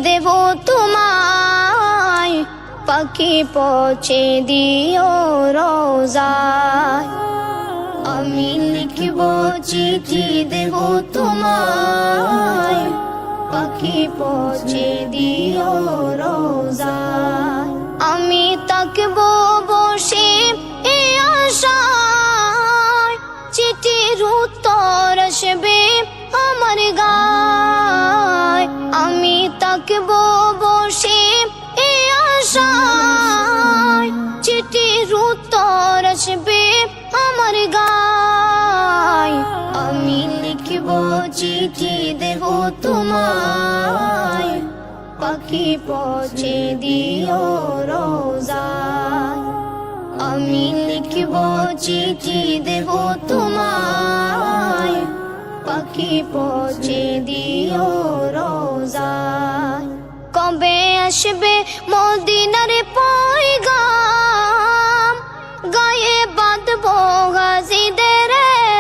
দেব তোমায়, পাখি পৌঁছে দিও রোজায়। আমি লিখব চিঠি দেব তোমায়, পাখি পৌঁছে দিও রোজায়। আমি তাকবো বসে এ আশায়, চিঠির উত্তর আসবে আমার গায়। আমি তাকবো বসে এ আশায়, চিঠির উত্তর আসবে আমার গায়। আমি লিখব চিঠি দেব তোমায়, পাখি পৌঁছে দিও রোজায়। আমি লিখব চিঠি দেব তোমায়, পাখি পৌঁছে দিও রোজায়। কবে আসবে মদিনার পয়গাম, গায়ে বাঁধবো গাজীদের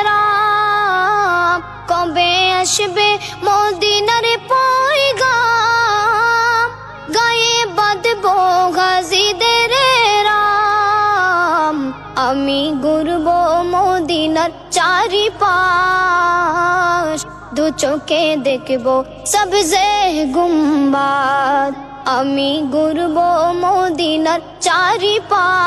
রাম। কবে আসবে মদিনার পয়গাম, গায়ে বাঁধবো গাজীদের রাম। আমি ঘুরবো মদিনার চারিপাশ, দু চোখে দেখবো সবজে গুম্বাদ। আমি ঘুরবো মদিনার চারিপাশ,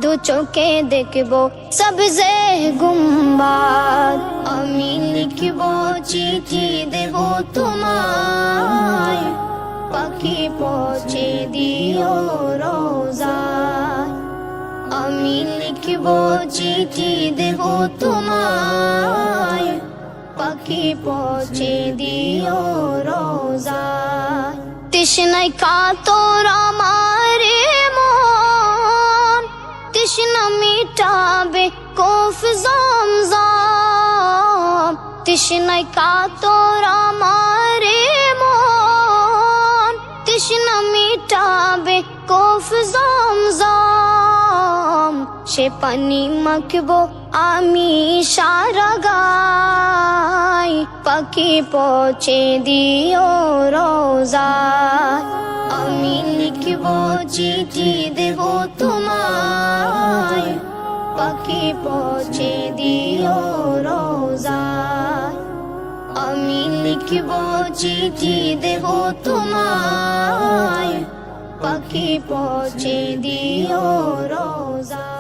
দু চোখে দেখবো সবজে গুম্বাদ। আমি লিখব চিঠি দেব তোমায়, পাখি পৌঁছে দিও রোজায়। আমি লিখব চিঠি দেব তোমায়, পাখি পৌঁছে দিও রোজায়। তৃষ্ণায় কাতর আমার মন, তৃষ্ণা মিটাবে কফ জমজম। তৃষ্ণায় কাতর আমার মন, তৃষ্ণা মিটাবে কফ জমজম। সে পানি মাখবো আমি সারা গায়, পাখি পৌঁছে দিও রোজায়। আমি লিখব চিঠি দেব তোমায়, পাখি পৌঁছে দিও রোজায়। আমি লিখব চিঠি দেব তোমায়, পাখি পৌঁছে দিও রোজায়।